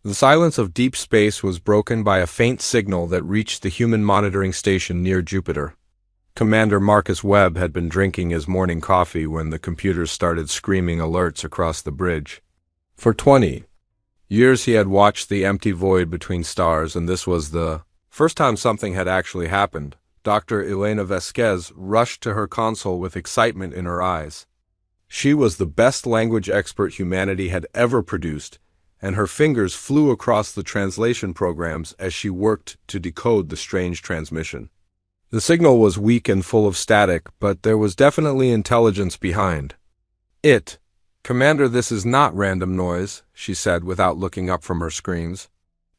The silence of deep space was broken by a faint signal that reached the human monitoring station near Jupiter. Commander Marcus Webb had been drinking his morning coffee when the computers started screaming alerts across the bridge. For 20 years he had watched the empty void between stars, and this was the first time something had actually happened. Dr. Elena Vasquez rushed to her console with excitement in her eyes. She was the best language expert humanity had ever produced, and her fingers flew across the translation programs as she worked to decode the strange transmission. The signal was weak and full of static, but there was definitely intelligence behind it. "Commander, this is not random noise," she said without looking up from her screens.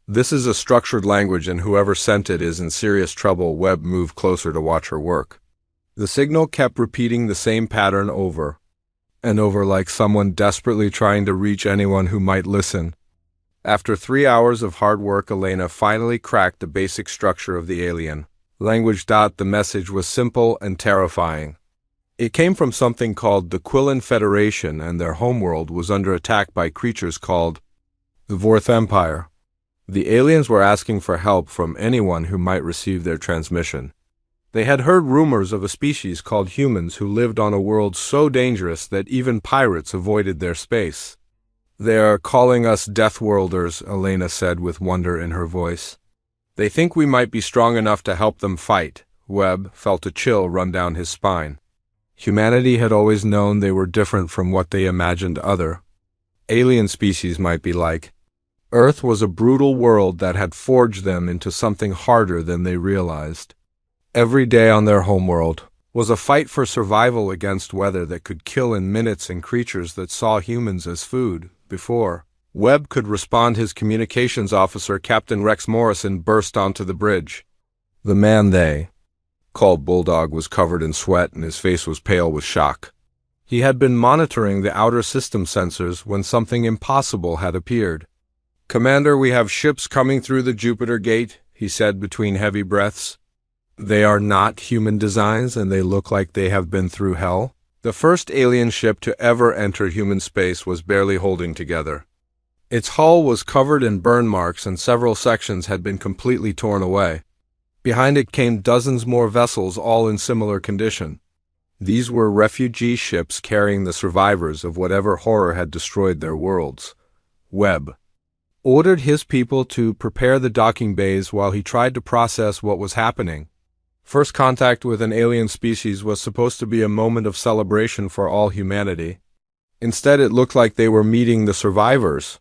"This is a structured language, and whoever sent it is in serious trouble." Webb moved closer to watch her work. The signal kept repeating the same pattern over and over, like someone desperately trying to reach anyone who might listen. After 3 hours of hard work, Elena finally cracked the basic structure of the alien language. The message was simple and terrifying. It came from something called the Quillen Federation, and their homeworld was under attack by creatures called the Vorth Empire. The aliens were asking for help from anyone who might receive their transmission. They had heard rumors of a species called humans who lived on a world so dangerous that even pirates avoided their space. "They are calling us Deathworlders," Elena said with wonder in her voice. "They think we might be strong enough to help them fight." Webb felt a chill run down his spine. Humanity had always known they were different from what they imagined other alien species might be like. Earth was a brutal world that had forged them into something harder than they realized. Every day on their homeworld was a fight for survival against weather that could kill in minutes and creatures that saw humans as food. Before Webb could respond, his communications officer, Captain Rex Morrison, burst onto the bridge. The man they called Bulldog was covered in sweat, and his face was pale with shock. He had been monitoring the outer system sensors when something impossible had appeared. "Commander, we have ships coming through the Jupiter gate," he said between heavy breaths. "They are not human designs, and they look like they have been through hell." The first alien ship to ever enter human space was barely holding together. Its hull was covered in burn marks, and several sections had been completely torn away. Behind it came dozens more vessels, all in similar condition. These were refugee ships carrying the survivors of whatever horror had destroyed their worlds. Webb ordered his people to prepare the docking bays while he tried to process what was happening. First contact with an alien species was supposed to be a moment of celebration for all humanity. Instead, it looked like they were meeting the survivors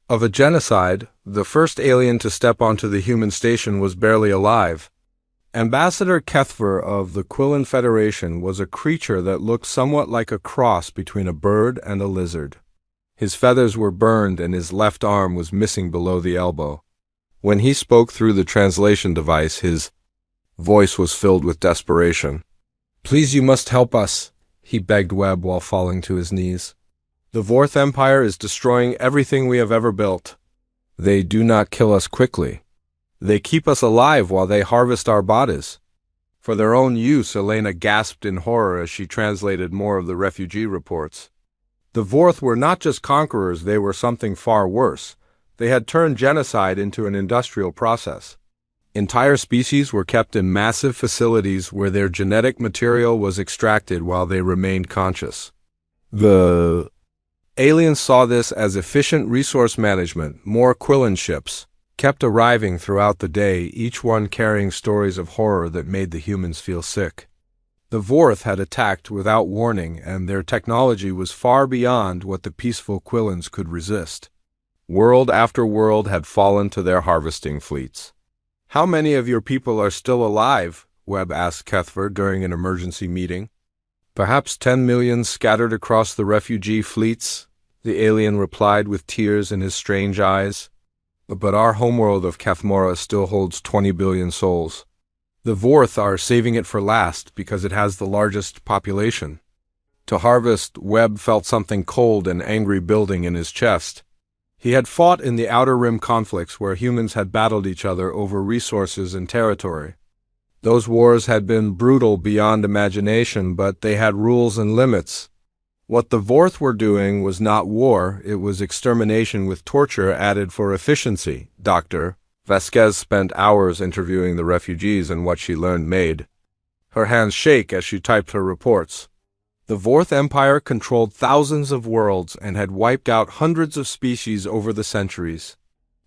of a genocide. The first alien to step onto the human station was barely alive. Ambassador Kethver of the Quillen Federation was a creature that looked somewhat like a cross between a bird and a lizard. His feathers were burned, and his left arm was missing below the elbow. When he spoke through the translation device, his voice was filled with desperation. "Please, you must help us," he begged Webb while falling to his knees. "The Vorth Empire is destroying everything we have ever built. They do not kill us quickly. They keep us alive while they harvest our bodies." For their own use, Elena gasped in horror as she translated more of the refugee reports. The Vorth were not just conquerors, they were something far worse. They had turned genocide into an industrial process. Entire species were kept in massive facilities where their genetic material was extracted while they remained conscious. The aliens saw this as efficient resource management. More Quillen ships kept arriving throughout the day, each one carrying stories of horror that made the humans feel sick. The Vorth had attacked without warning, and their technology was far beyond what the peaceful Quillens could resist. World after world had fallen to their harvesting fleets. "How many of your people are still alive?" Webb asked Kethver during an emergency meeting. "Perhaps 10 million scattered across the refugee fleets," the alien replied with tears in his strange eyes. "But our homeworld of Kathmora still holds 20 billion souls. The Vorth are saving it for last because it has the largest population." To harvest, Webb felt something cold and angry building in his chest. He had fought in the Outer Rim conflicts where humans had battled each other over resources and territory. Those wars had been brutal beyond imagination, but they had rules and limits. What the Vorth were doing was not war, it was extermination with torture added for efficiency. Dr. Vasquez spent hours interviewing the refugees, and what she learned made her hands shake as she typed her reports. The Vorth Empire controlled thousands of worlds and had wiped out hundreds of species over the centuries.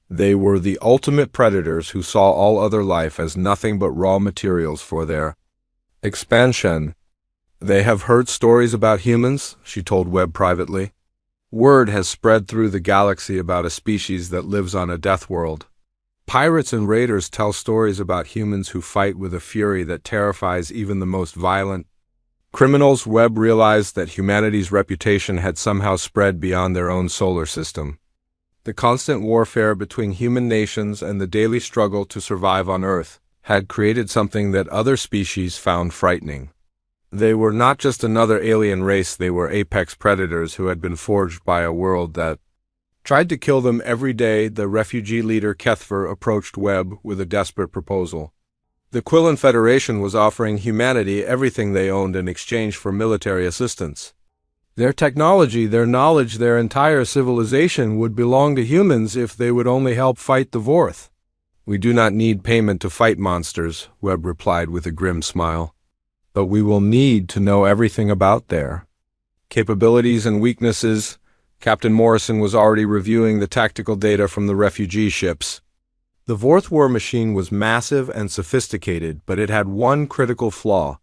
They were the ultimate predators who saw all other life as nothing but raw materials for their expansion. They have heard stories about humans, she told Webb privately. Word has spread through the galaxy about a species that lives on a death world. Pirates and raiders tell stories about humans who fight with a fury that terrifies even the most violent criminals. Webb realized that humanity's reputation had somehow spread beyond their own solar system. The constant warfare between human nations and the daily struggle to survive on Earth had created something that other species found frightening. They were not just another alien race, they were apex predators who had been forged by a world that tried to kill them every day. The refugee leader Kethver approached Webb with a desperate proposal. The Quillen Federation was offering humanity everything they owned in exchange for military assistance. Their technology, their knowledge, their entire civilization would belong to humans if they would only help fight the Vorth. We do not need payment to fight monsters, Webb replied with a grim smile. But we will need to know everything about their capabilities and weaknesses. Captain Morrison was already reviewing the tactical data from the refugee ships. The Vorth war machine was massive and sophisticated, but it had one critical flaw.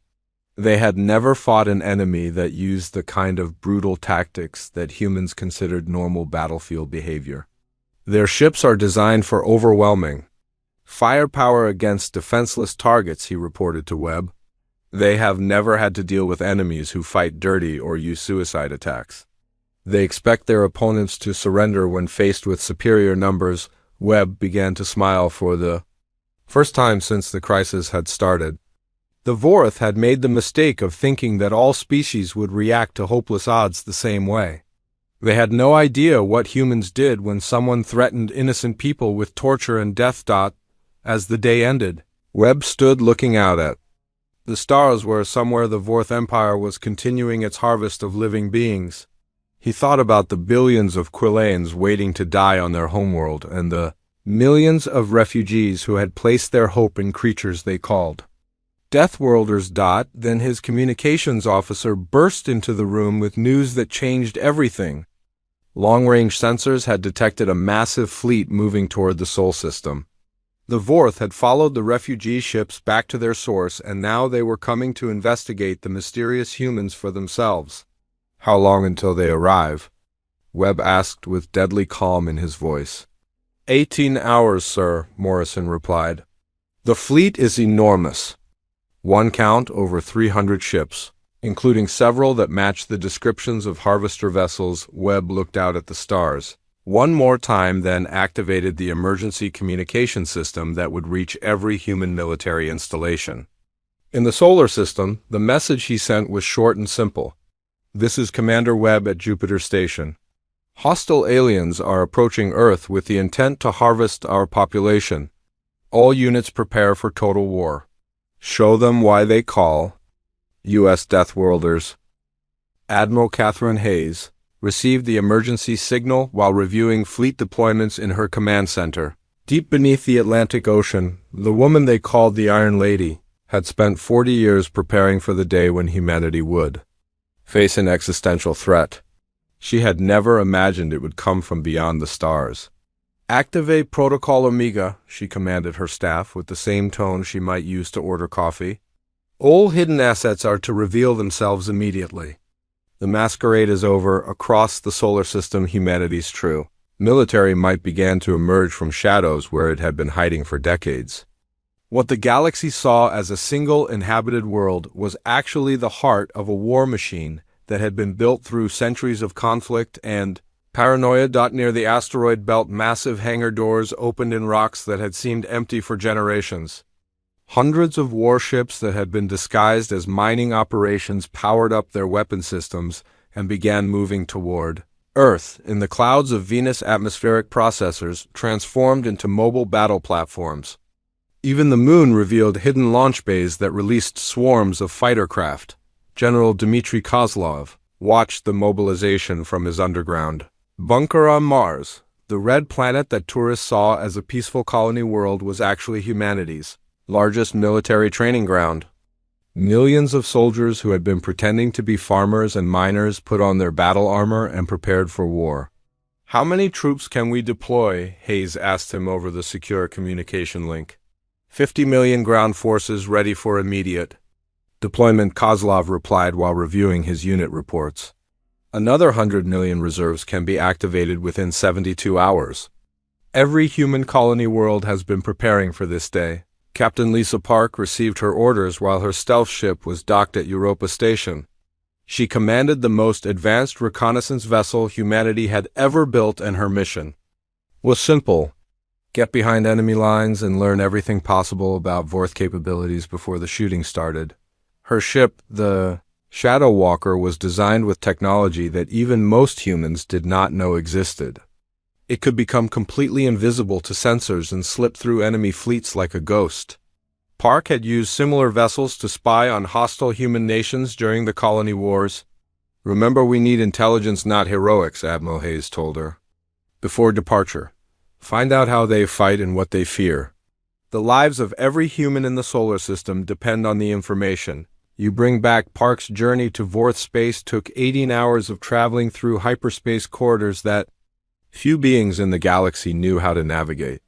They had never fought an enemy that used the kind of brutal tactics that humans considered normal battlefield behavior. Their ships are designed for overwhelming firepower against defenseless targets, he reported to Webb. They have never had to deal with enemies who fight dirty or use suicide attacks. They expect their opponents to surrender when faced with superior numbers. Webb began to smile for the first time since the crisis had started. The Vorth had made the mistake of thinking that all species would react to hopeless odds the same way. They had no idea what humans did when someone threatened innocent people with torture and death. As the day ended, Webb stood looking out at the stars where somewhere the Vorth Empire was continuing its harvest of living beings. He thought about the billions of Quillanes waiting to die on their homeworld and the millions of refugees who had placed their hope in creatures they called Deathworlders. Then his communications officer burst into the room with news that changed everything. Long-range sensors had detected a massive fleet moving toward the Sol system. The Vorth had followed the refugee ships back to their source, and now they were coming to investigate the mysterious humans for themselves. How long until they arrive? Webb asked with deadly calm in his voice. 18 hours, sir, Morrison replied. The fleet is enormous. One count, over 300 ships, including several that matched the descriptions of harvester vessels. Webb looked out at the stars. One more time, then activated the emergency communication system that would reach every human military installation. In the solar system, the message he sent was short and simple. This is Commander Webb at Jupiter Station. Hostile aliens are approaching Earth with the intent to harvest our population. All units prepare for total war. Show them why they call. U.S. Deathworlders. Admiral Catherine Hayes received the emergency signal while reviewing fleet deployments in her command center. Deep beneath the Atlantic Ocean, the woman they called the Iron Lady had spent 40 years preparing for the day when humanity would face an existential threat. She had never imagined it would come from beyond the stars. Activate Protocol Omega, she commanded her staff with the same tone she might use to order coffee. All hidden assets are to reveal themselves immediately. The masquerade is over. Across the solar system, humanity's true military might begin to emerge from shadows where it had been hiding for decades. What the galaxy saw as a single inhabited world was actually the heart of a war machine that had been built through centuries of conflict and paranoia. Near the asteroid belt, massive hangar doors opened in rocks that had seemed empty for generations. Hundreds of warships that had been disguised as mining operations powered up their weapon systems and began moving toward Earth. In the clouds of Venus, atmospheric processors transformed into mobile battle platforms. Even the moon revealed hidden launch bays that released swarms of fighter craft. General Dmitry Kozlov, watched the mobilization from his underground bunker on Mars. The red planet that tourists saw as a peaceful colony world was actually humanity's largest military training ground. Millions of soldiers who had been pretending to be farmers and miners put on their battle armor and prepared for war. "How many troops can we deploy?" Hayes asked him over the secure communication link. 50 million ground forces ready for immediate deployment, Kozlov replied while reviewing his unit reports. Another 100 million reserves can be activated within 72 hours. Every human colony world has been preparing for this day. Captain Lisa Park received her orders while her stealth ship was docked at Europa Station. She commanded the most advanced reconnaissance vessel humanity had ever built, and her mission was simple: get behind enemy lines and learn everything possible about Vorth capabilities before the shooting started. Her ship, the Shadow Walker, was designed with technology that even most humans did not know existed. It could become completely invisible to sensors and slip through enemy fleets like a ghost. Park had used similar vessels to spy on hostile human nations during the colony wars. "Remember, we need intelligence, not heroics," Admiral Hayes told her. "Before departure, find out how they fight and what they fear. The lives of every human in the solar system depend on the information you bring back." Park's journey to Vorth space took 18 hours of traveling through hyperspace corridors that few beings in the galaxy knew how to navigate.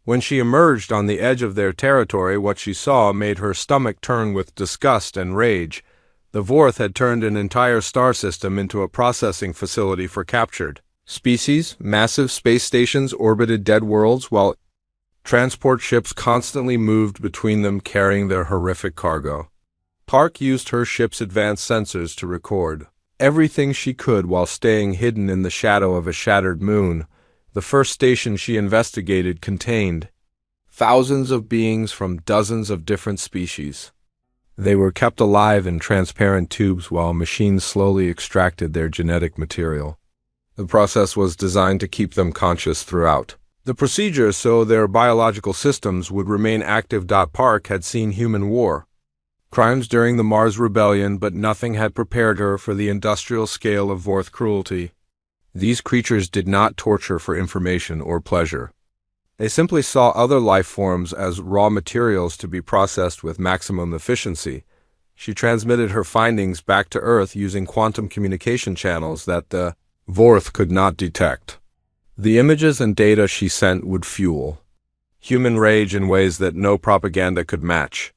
When she emerged on the edge of their territory, what she saw made her stomach turn with disgust and rage. The Vorth had turned an entire star system into a processing facility for captured species. Massive space stations orbited dead worlds, while transport ships constantly moved between them carrying their horrific cargo. Park used her ship's advanced sensors to record everything she could while staying hidden in the shadow of a shattered moon. The first station she investigated contained thousands of beings from dozens of different species. They were kept alive in transparent tubes while machines slowly extracted their genetic material. The process was designed to keep them conscious throughout the procedure so their biological systems would remain active. Park had seen human war crimes during the Mars Rebellion, but nothing had prepared her for the industrial scale of Vorth cruelty. These creatures did not torture for information or pleasure. They simply saw other life forms as raw materials to be processed with maximum efficiency. She transmitted her findings back to Earth using quantum communication channels that the Vorth could not detect. The images and data she sent would fuel human rage in ways that no propaganda could match.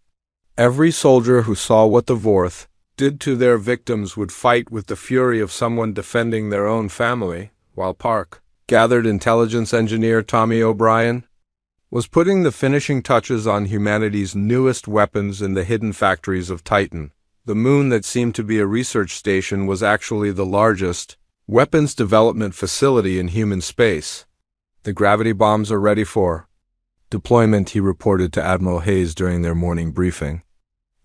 Every soldier who saw what the Vorth did to their victims would fight with the fury of someone defending their own family, while Park, gathered intelligence engineer Tommy O'Brien, was putting the finishing touches on humanity's newest weapons in the hidden factories of Titan. The moon that seemed to be a research station was actually the largest weapons development facility in human space. "The gravity bombs are ready for deployment," he reported to Admiral Hayes during their morning briefing.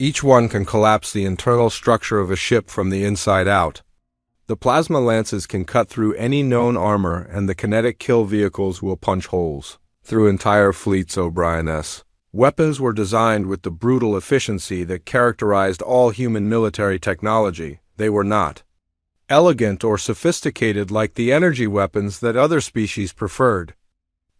"Each one can collapse the internal structure of a ship from the inside out. The plasma lances can cut through any known armor, and the kinetic kill vehicles will punch holes through entire fleets." O'Brien's weapons were designed with the brutal efficiency that characterized all human military technology. They were not elegant or sophisticated like the energy weapons that other species preferred.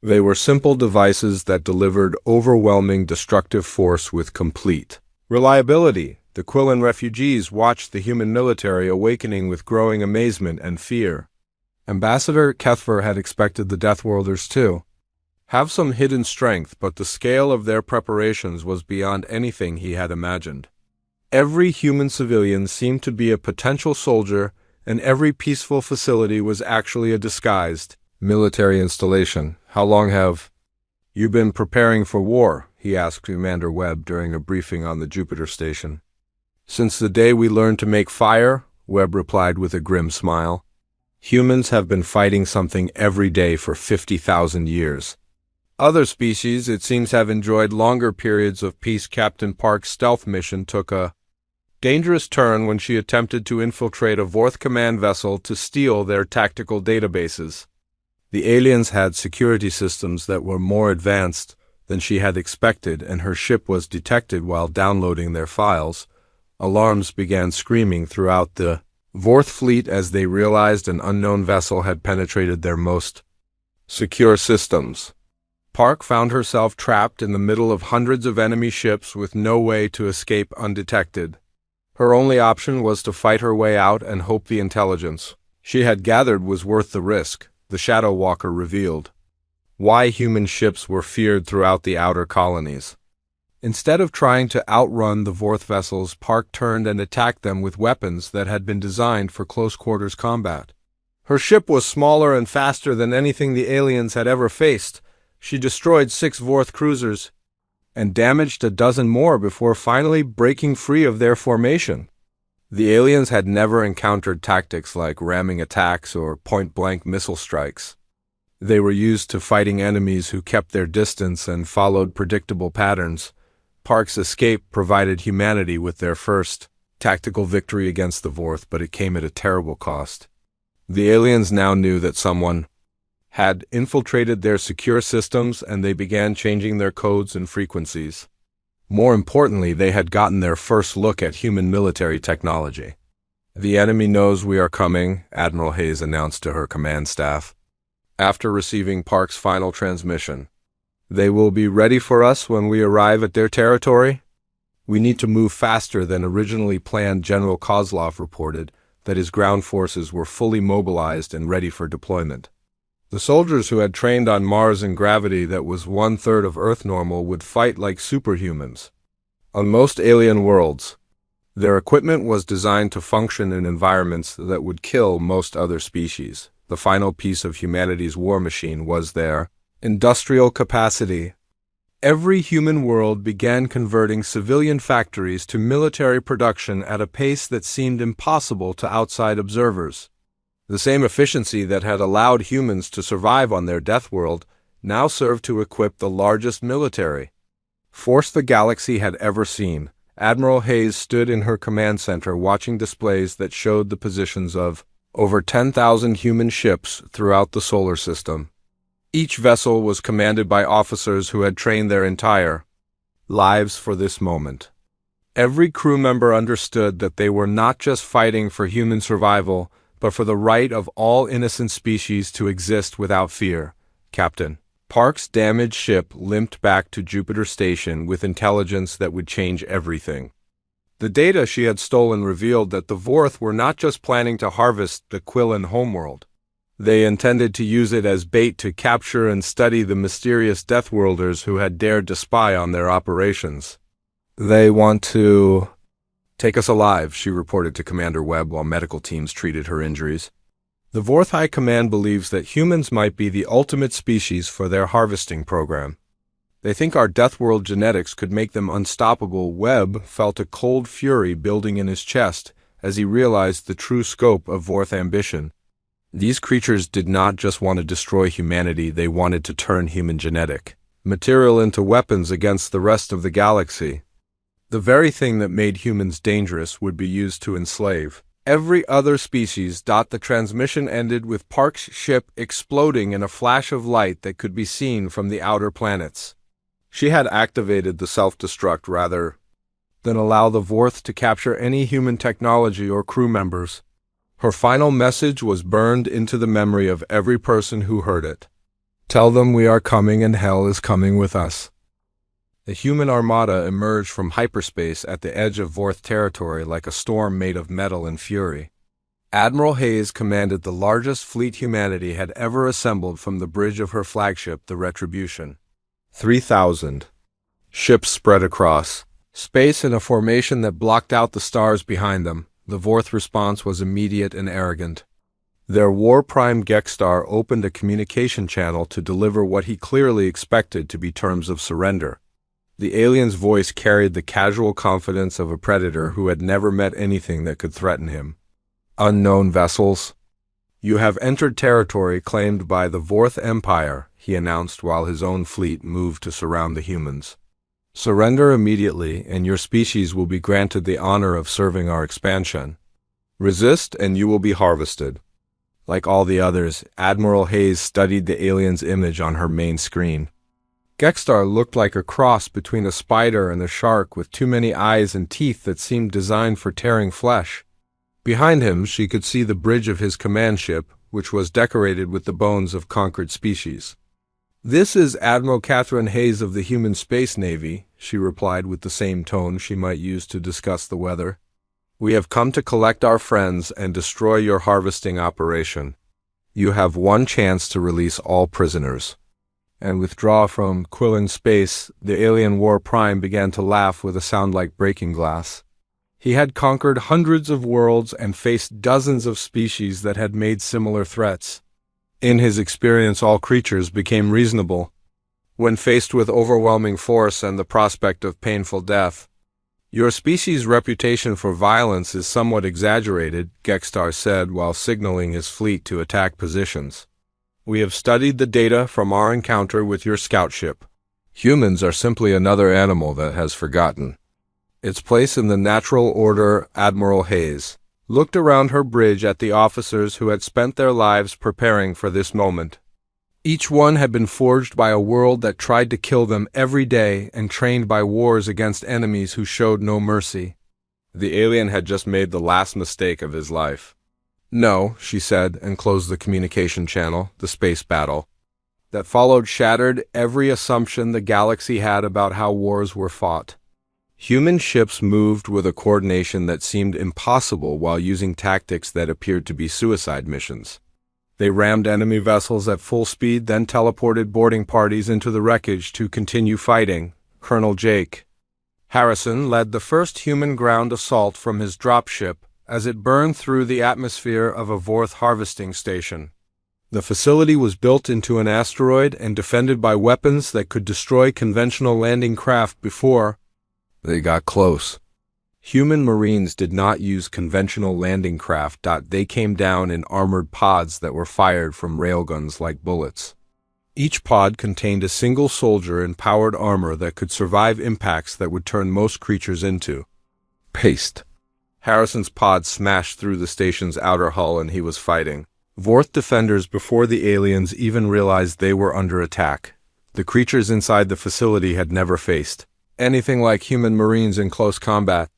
They were simple devices that delivered overwhelming destructive force with complete reliability. The Quillan refugees watched the human military awakening with growing amazement and fear. Ambassador Kethver had expected the Deathworlders to have some hidden strength, but the scale of their preparations was beyond anything he had imagined. Every human civilian seemed to be a potential soldier, and every peaceful facility was actually a disguised military installation. "How long have you been preparing for war?" he asked Commander Webb during a briefing on the Jupiter station. "Since the day we learned to make fire," Webb replied with a grim smile. "Humans have been fighting something every day for 50,000 years. Other species, it seems, have enjoyed longer periods of peace." Captain Park's stealth mission took a dangerous turn when she attempted to infiltrate a Vorth command vessel to steal their tactical databases. The aliens had security systems that were more advanced than she had expected, and her ship was detected while downloading their files. Alarms began screaming throughout the Vorth fleet as they realized an unknown vessel had penetrated their most secure systems. Park found herself trapped in the middle of hundreds of enemy ships with no way to escape undetected. Her only option was to fight her way out and hope the intelligence she had gathered was worth the risk, the Shadow Walker revealed. Why human ships were feared throughout the outer colonies. Instead of trying to outrun the Vorth vessels, Park turned and attacked them with weapons that had been designed for close-quarters combat. Her ship was smaller and faster than anything the aliens had ever faced. She destroyed 6 Vorth cruisers and damaged a dozen more before finally breaking free of their formation. The aliens had never encountered tactics like ramming attacks or point-blank missile strikes. They were used to fighting enemies who kept their distance and followed predictable patterns. Park's escape provided humanity with their first tactical victory against the Vorth, but it came at a terrible cost. The aliens now knew that someone had infiltrated their secure systems, and they began changing their codes and frequencies. More importantly, they had gotten their first look at human military technology. "The enemy knows we are coming," Admiral Hayes announced to her command staff. After receiving Park's final transmission, "They will be ready for us when we arrive at their territory. We need to move faster than originally planned." General Kozlov reported that his ground forces were fully mobilized and ready for deployment. The soldiers who had trained on Mars in gravity that was 1/3 of Earth normal would fight like superhumans. On most alien worlds, their equipment was designed to function in environments that would kill most other species. The final piece of humanity's war machine was their industrial capacity. Every human world began converting civilian factories to military production at a pace that seemed impossible to outside observers. The same efficiency that had allowed humans to survive on their death world now served to equip the largest military force the galaxy had ever seen. Admiral Hayes stood in her command center watching displays that showed the positions of over 10,000 human ships throughout the solar system. Each vessel was commanded by officers who had trained their entire lives for this moment. Every crew member understood that they were not just fighting for human survival, but for the right of all innocent species to exist without fear. Captain Park's damaged ship limped back to Jupiter Station with intelligence that would change everything. The data she had stolen revealed that the Vorth were not just planning to harvest the Quillan homeworld. They intended to use it as bait to capture and study the mysterious Deathworlders who had dared to spy on their operations. "They want to take us alive," she reported to Commander Webb while medical teams treated her injuries. "The Vorth High Command believes that humans might be the ultimate species for their harvesting program. They think our Deathworld genetics could make them unstoppable." Webb felt a cold fury building in his chest as he realized the true scope of Vorth ambition. These creatures did not just want to destroy humanity, they wanted to turn human genetic material into weapons against the rest of the galaxy. The very thing that made humans dangerous would be used to enslave every other species. The transmission ended with Park's ship exploding in a flash of light that could be seen from the outer planets. She had activated the self-destruct rather than allow the Vorth to capture any human technology or crew members. Her final message was burned into the memory of every person who heard it. "Tell them we are coming and hell is coming with us." The human armada emerged from hyperspace at the edge of Vorth territory like a storm made of metal and fury. Admiral Hayes commanded the largest fleet humanity had ever assembled from the bridge of her flagship, the Retribution. 3,000 ships spread across space in a formation that blocked out the stars behind them. The Vorth response was immediate and arrogant. Their war prime Gexstar opened a communication channel to deliver what he clearly expected to be terms of surrender. The alien's voice carried the casual confidence of a predator who had never met anything that could threaten him. "Unknown vessels, you have entered territory claimed by the Vorth Empire," he announced while his own fleet moved to surround the humans. "Surrender immediately, and your species will be granted the honor of serving our expansion. Resist, and you will be harvested." Like all the others, Admiral Hayes studied the alien's image on her main screen. Gexstar looked like a cross between a spider and a shark with too many eyes and teeth that seemed designed for tearing flesh. Behind him, she could see the bridge of his command ship, which was decorated with the bones of conquered species. "This is Admiral Catherine Hayes of the Human Space Navy," she replied with the same tone she might use to discuss the weather. "We have come to collect our friends and destroy your harvesting operation. You have one chance to release all prisoners." And withdraw from Quillen space, the alien War Prime began to laugh with a sound like breaking glass. He had conquered hundreds of worlds and faced dozens of species that had made similar threats. In his experience, all creatures became reasonable. When faced with overwhelming force and the prospect of painful death, "Your species' reputation for violence is somewhat exaggerated," Gextar said while signaling his fleet to attack positions. "We have studied the data from our encounter with your scout ship. Humans are simply another animal that has forgotten its place in the natural order." Admiral Hayes looked around her bridge at the officers who had spent their lives preparing for this moment. Each one had been forged by a world that tried to kill them every day and trained by wars against enemies who showed no mercy. The alien had just made the last mistake of his life. "No," she said, and closed the communication channel. The space battle that followed shattered every assumption the galaxy had about how wars were fought. Human ships moved with a coordination that seemed impossible while using tactics that appeared to be suicide missions. They rammed enemy vessels at full speed, then teleported boarding parties into the wreckage to continue fighting. Colonel Jake Harrison led the first human ground assault from his dropship as it burned through the atmosphere of a Vorth harvesting station. The facility was built into an asteroid and defended by weapons that could destroy conventional landing craft before they got close. Human Marines did not use conventional landing craft. They came down in armored pods that were fired from railguns like bullets. Each pod contained a single soldier in powered armor that could survive impacts that would turn most creatures into paste. Harrison's pod smashed through the station's outer hull and he was fighting Vorth defenders before the aliens even realized they were under attack. The creatures inside the facility had never faced anything like human Marines in close combat.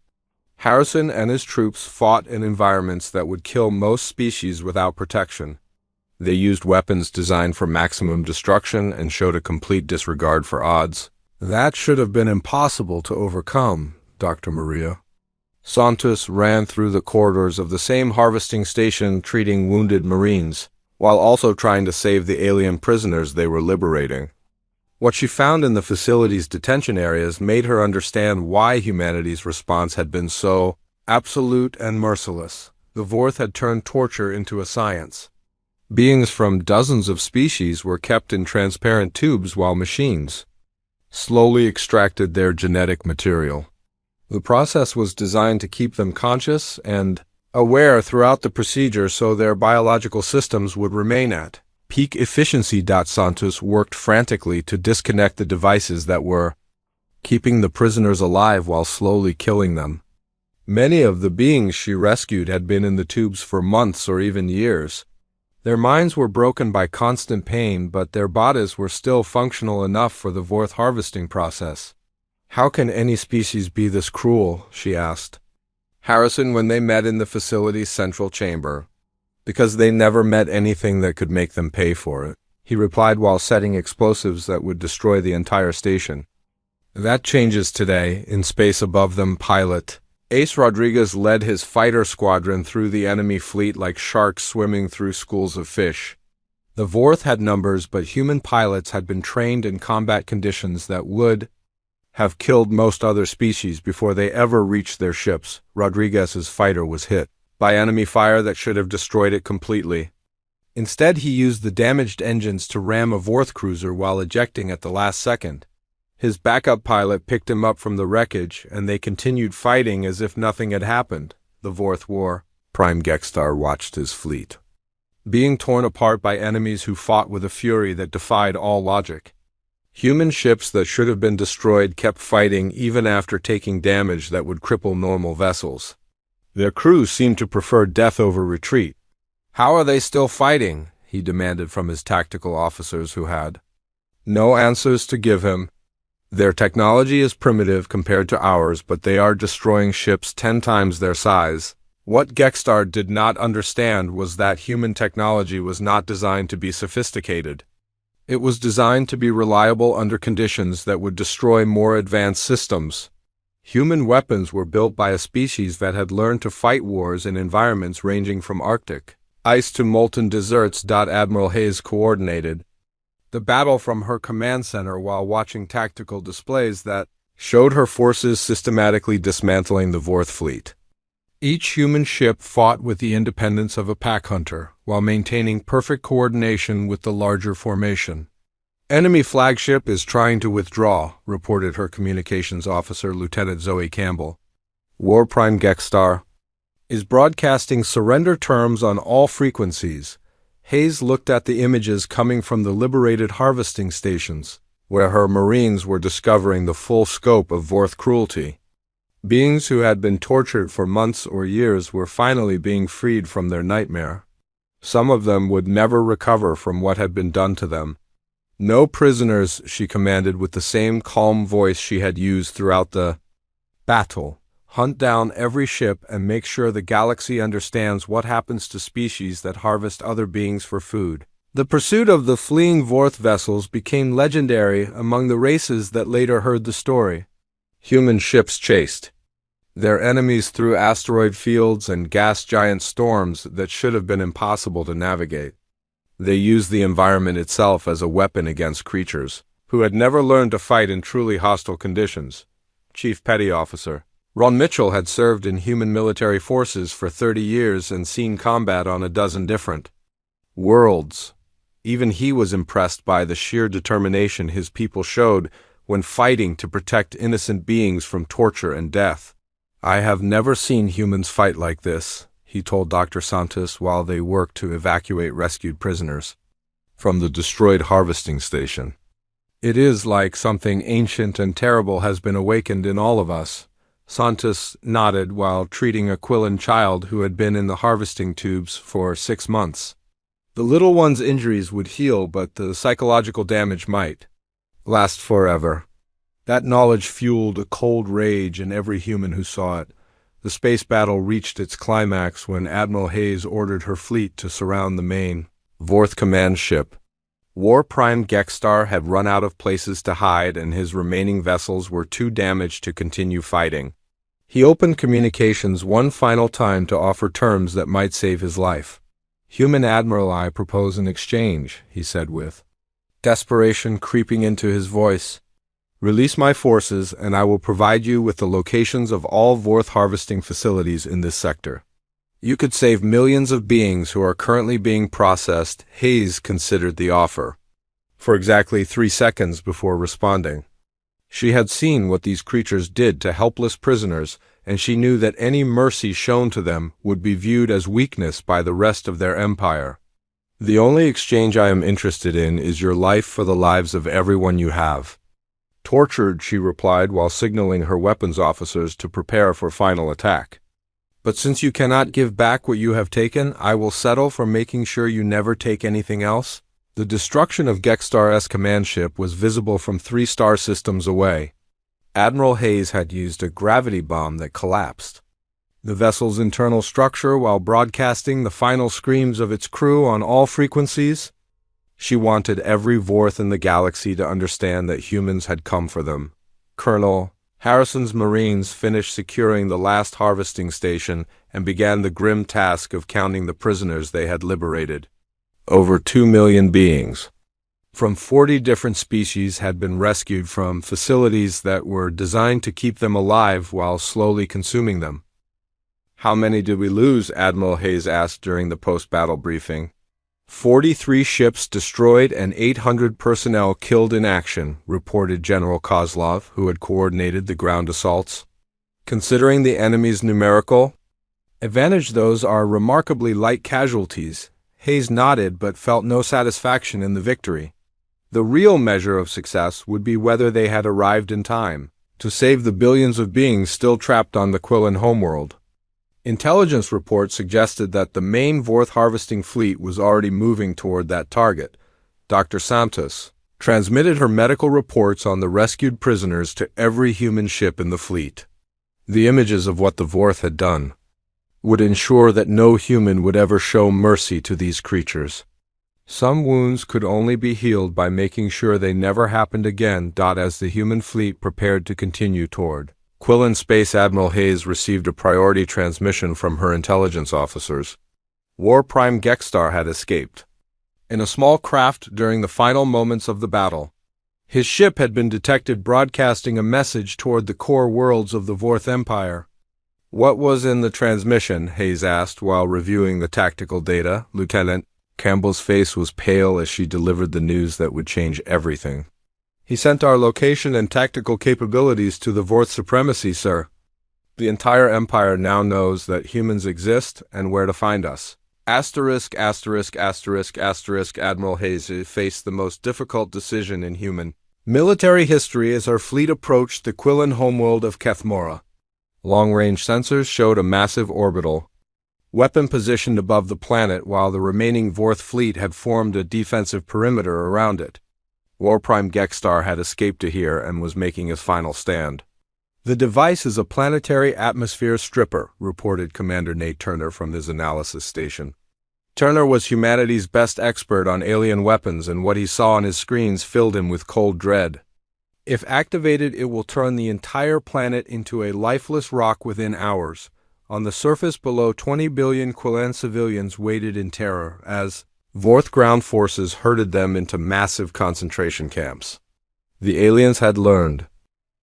Harrison and his troops fought in environments that would kill most species without protection. They used weapons designed for maximum destruction and showed a complete disregard for odds. "That should have been impossible to overcome, Dr. Maria." Santos ran through the corridors of the same harvesting station treating wounded Marines, while also trying to save the alien prisoners they were liberating. What she found in the facility's detention areas made her understand why humanity's response had been so absolute and merciless. The Vorth had turned torture into a science. Beings from dozens of species were kept in transparent tubes while machines slowly extracted their genetic material. The process was designed to keep them conscious and aware throughout the procedure so their biological systems would remain at peak efficiency. Santos worked frantically to disconnect the devices that were keeping the prisoners alive while slowly killing them. Many of the beings she rescued had been in the tubes for months or even years. Their minds were broken by constant pain, but their bodies were still functional enough for the Vorth harvesting process. "How can any species be this cruel?" she asked Harrison when they met in the facility's central chamber. "Because they never met anything that could make them pay for it," he replied while setting explosives that would destroy the entire station. "That changes today." In space above them, pilot Ace Rodriguez led his fighter squadron through the enemy fleet like sharks swimming through schools of fish. The Vorth had numbers, but human pilots had been trained in combat conditions that would have killed most other species before they ever reached their ships. Rodriguez's fighter was hit by enemy fire that should have destroyed it completely. Instead, he used the damaged engines to ram a Vorth cruiser while ejecting at the last second. His backup pilot picked him up from the wreckage, and they continued fighting as if nothing had happened. The Vorth War. Prime Gextar watched his fleet being torn apart by enemies who fought with a fury that defied all logic. Human ships that should have been destroyed kept fighting even after taking damage that would cripple normal vessels. Their crews seemed to prefer death over retreat. "How are they still fighting?" he demanded from his tactical officers who had no answers to give him. "Their technology is primitive compared to ours, but they are destroying ships 10 times their size." What Gextar did not understand was that human technology was not designed to be sophisticated. It was designed to be reliable under conditions that would destroy more advanced systems. Human weapons were built by a species that had learned to fight wars in environments ranging from Arctic ice to molten deserts. Admiral Hayes coordinated the battle from her command center while watching tactical displays that showed her forces systematically dismantling the Vorth fleet. Each human ship fought with the independence of a pack hunter, while maintaining perfect coordination with the larger formation. "Enemy flagship is trying to withdraw," reported her communications officer, Lieutenant Zoe Campbell. "War Prime Gextar is broadcasting surrender terms on all frequencies." Hayes looked at the images coming from the liberated harvesting stations, where her Marines were discovering the full scope of Vorth cruelty. Beings who had been tortured for months or years were finally being freed from their nightmare. Some of them would never recover from what had been done to them. "No prisoners," she commanded with the same calm voice she had used throughout the battle. "Hunt down every ship and make sure the galaxy understands what happens to species that harvest other beings for food." The pursuit of the fleeing Vorth vessels became legendary among the races that later heard the story. Human ships chased their enemies through asteroid fields and gas giant storms that should have been impossible to navigate. They used the environment itself as a weapon against creatures who had never learned to fight in truly hostile conditions. Chief Petty Officer Ron Mitchell had served in human military forces for 30 years and seen combat on a dozen different worlds. Even he was impressed by the sheer determination his people showed when fighting to protect innocent beings from torture and death. "I have never seen humans fight like this," he told Dr. Santos while they worked to evacuate rescued prisoners from the destroyed harvesting station. "It is like something ancient and terrible has been awakened in all of us." Santos nodded while treating a Quillan child who had been in the harvesting tubes for 6 months. The little one's injuries would heal, but the psychological damage might last forever. That knowledge fueled a cold rage in every human who saw it. The space battle reached its climax when Admiral Hayes ordered her fleet to surround the main Vorth command ship. War Prime Gextar had run out of places to hide, and his remaining vessels were too damaged to continue fighting. He opened communications one final time to offer terms that might save his life. "Human Admiral, I propose an exchange," he said with desperation creeping into his voice. "Release my forces, and I will provide you with the locations of all Vorth harvesting facilities in this sector. You could save millions of beings who are currently being processed." Hayes considered the offer for exactly 3 seconds before responding. She had seen what these creatures did to helpless prisoners, and she knew that any mercy shown to them would be viewed as weakness by the rest of their empire. "The only exchange I am interested in is your life for the lives of everyone you have." "Tortured," she replied while signaling her weapons officers to prepare for final attack. "But since you cannot give back what you have taken, I will settle for making sure you never take anything else." The destruction of Gextar's command ship was visible from 3 star systems away. Admiral Hayes had used a gravity bomb that collapsed the vessel's internal structure while broadcasting the final screams of its crew on all frequencies. She wanted every Vorth in the galaxy to understand that humans had come for them. Colonel Harrison's Marines finished securing the last harvesting station and began the grim task of counting the prisoners they had liberated. Over 2 million beings from 40 different species had been rescued from facilities that were designed to keep them alive while slowly consuming them. "How many did we lose?" Admiral Hayes asked during the post-battle briefing. 43 ships destroyed and 800 personnel killed in action, reported General Kozlov, who had coordinated the ground assaults. "Considering the enemy's numerical advantage, those are remarkably light casualties." Hayes nodded but felt no satisfaction in the victory. The real measure of success would be whether they had arrived in time to save the billions of beings still trapped on the Quillan homeworld. Intelligence reports suggested that the main Vorth harvesting fleet was already moving toward that target. Dr. Santos transmitted her medical reports on the rescued prisoners to every human ship in the fleet. The images of what the Vorth had done would ensure that no human would ever show mercy to these creatures. Some wounds could only be healed by making sure they never happened again. As the human fleet prepared to continue toward Quillen Space, Admiral Hayes received a priority transmission from her intelligence officers. War Prime Gexstar had escaped in a small craft during the final moments of the battle. His ship had been detected broadcasting a message toward the core worlds of the Vorth Empire. "What was in the transmission?" Hayes asked while reviewing the tactical data. Lieutenant Campbell's face was pale as she delivered the news that would change everything. "He sent our location and tactical capabilities to the Vorth Supremacy, sir. The entire Empire now knows that humans exist and where to find us." Admiral Hayes faced the most difficult decision in human military history as our fleet approached the Quillen homeworld of Kethmora. Long-range sensors showed a massive orbital weapon positioned above the planet, while the remaining Vorth fleet had formed a defensive perimeter around it. War Prime Gexstar had escaped to here and was making his final stand. "The device is a planetary atmosphere stripper," reported Commander Nate Turner from his analysis station. Turner was humanity's best expert on alien weapons, and what he saw on his screens filled him with cold dread. "If activated, it will turn the entire planet into a lifeless rock within hours. On the surface below, 20 billion Quillen civilians waited in terror as Vorth ground forces herded them into massive concentration camps. The aliens had learned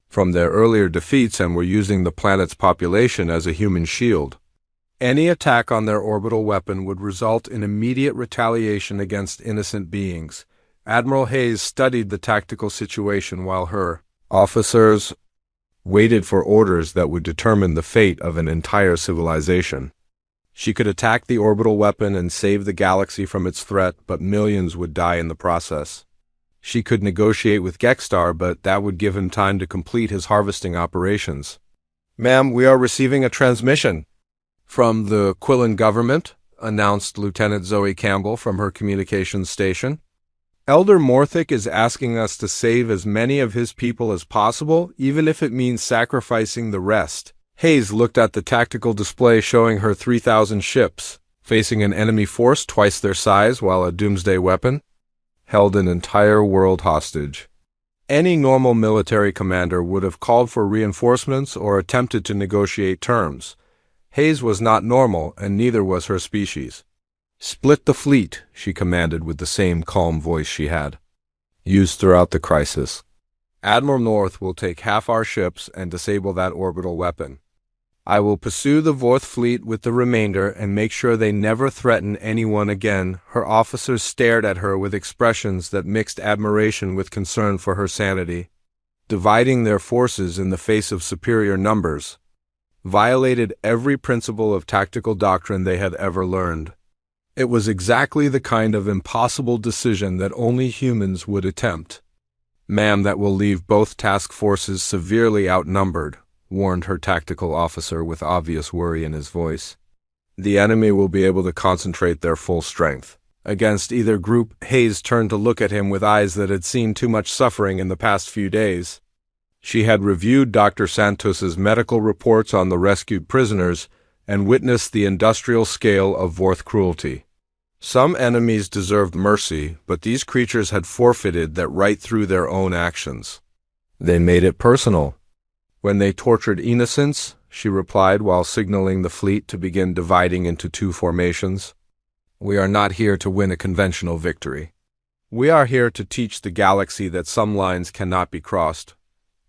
from their earlier defeats and were using the planet's population as a human shield. Any attack on their orbital weapon would result in immediate retaliation against innocent beings." Admiral Hayes studied the tactical situation while her officers waited for orders that would determine the fate of an entire civilization. She could attack the orbital weapon and save the galaxy from its threat, but millions would die in the process. She could negotiate with Gexstar, but that would give him time to complete his harvesting operations. "Ma'am, we are receiving a transmission from the Quillen government," announced Lieutenant Zoe Campbell from her communications station. "Elder Morthic is asking us to save as many of his people as possible, even if it means sacrificing the rest." Hayes looked at the tactical display showing her 3,000 ships, facing an enemy force twice their size, while a doomsday weapon held an entire world hostage. Any normal military commander would have called for reinforcements or attempted to negotiate terms. Hayes was not normal, and neither was her species. "Split the fleet," she commanded with the same calm voice she had used throughout the crisis. "Admiral North will take half our ships and disable that orbital weapon. I will pursue the Vorth fleet with the remainder and make sure they never threaten anyone again." Her officers stared at her with expressions that mixed admiration with concern for her sanity. Dividing their forces in the face of superior numbers violated every principle of tactical doctrine they had ever learned. It was exactly the kind of impossible decision that only humans would attempt. "Ma'am, that will leave both task forces severely outnumbered," warned her tactical officer with obvious worry in his voice. "The enemy will be able to concentrate their full strength against either group." Hayes turned to look at him with eyes that had seen too much suffering in the past few days. She had reviewed Dr. Santos's medical reports on the rescued prisoners and witnessed the industrial scale of Vorth cruelty. Some enemies deserved mercy, but these creatures had forfeited that right through their own actions. They made it personal. "When they tortured innocents," she replied while signaling the fleet to begin dividing into two formations. "We are not here to win a conventional victory. We are here to teach the galaxy that some lines cannot be crossed."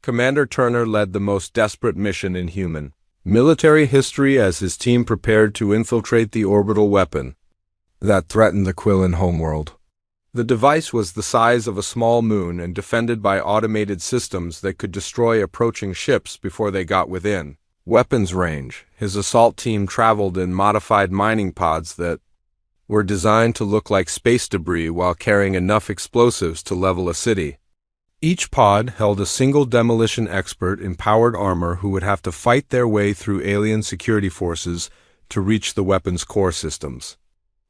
Commander Turner led the most desperate mission in human military history as his team prepared to infiltrate the orbital weapon that threatened the Quillen homeworld. The device was the size of a small moon and defended by automated systems that could destroy approaching ships before they got within weapons range. His assault team traveled in modified mining pods that were designed to look like space debris while carrying enough explosives to level a city. Each pod held a single demolition expert in powered armor who would have to fight their way through alien security forces to reach the weapon's core systems.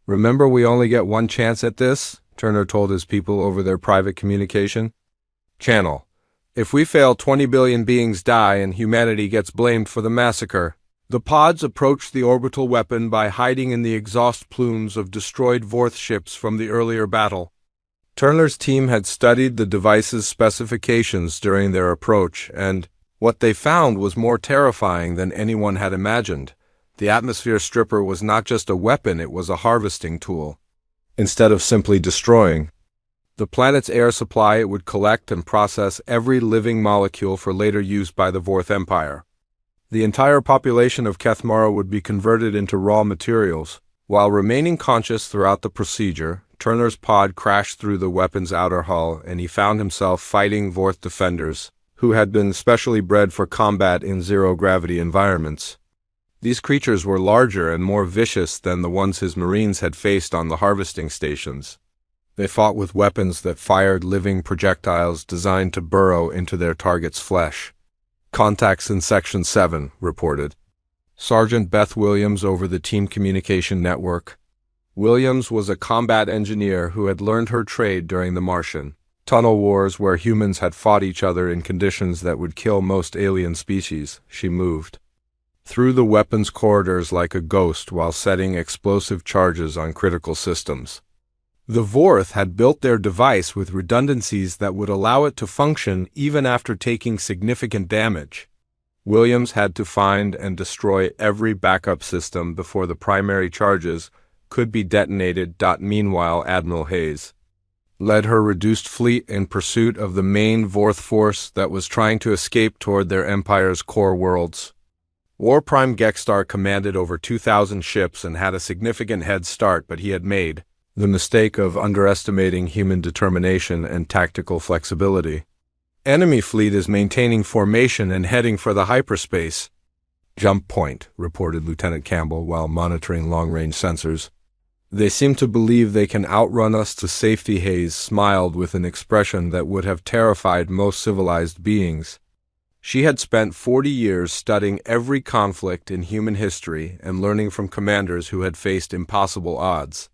"Remember, we only get one chance at this," Turner told his people over their private communication channel. "If we fail, 20 billion beings die and humanity gets blamed for the massacre." The pods approached the orbital weapon by hiding in the exhaust plumes of destroyed Vorth ships from the earlier battle. Turner's team had studied the device's specifications during their approach, and what they found was more terrifying than anyone had imagined. The atmosphere stripper was not just a weapon, it was a harvesting tool. Instead of simply destroying the planet's air supply, it would collect and process every living molecule for later use by the Vorth Empire. The entire population of Kethmara would be converted into raw materials. While remaining conscious throughout the procedure, Turner's pod crashed through the weapon's outer hull, and he found himself fighting Vorth defenders, who had been specially bred for combat in zero-gravity environments. These creatures were larger and more vicious than the ones his Marines had faced on the harvesting stations. They fought with weapons that fired living projectiles designed to burrow into their target's flesh. "Contacts in Section 7, reported Sergeant Beth Williams over the team communication network. Williams was a combat engineer who had learned her trade during the Martian tunnel wars, where humans had fought each other in conditions that would kill most alien species. She moved through the weapons corridors like a ghost while setting explosive charges on critical systems. The Vorth had built their device with redundancies that would allow it to function even after taking significant damage. Williams had to find and destroy every backup system before the primary charges could be detonated. Meanwhile, Admiral Hayes led her reduced fleet in pursuit of the main Vorth force that was trying to escape toward their empire's core worlds. War Prime Gexstar commanded over 2,000 ships and had a significant head start, but he had made the mistake of underestimating human determination and tactical flexibility. Enemy fleet is maintaining formation and heading for the hyperspace jump point, reported Lieutenant Campbell while monitoring long-range sensors. They seem to believe they can outrun us to safety. Hayes smiled with an expression that would have terrified most civilized beings. She had spent 40 years studying every conflict in human history and learning from commanders who had faced impossible odds.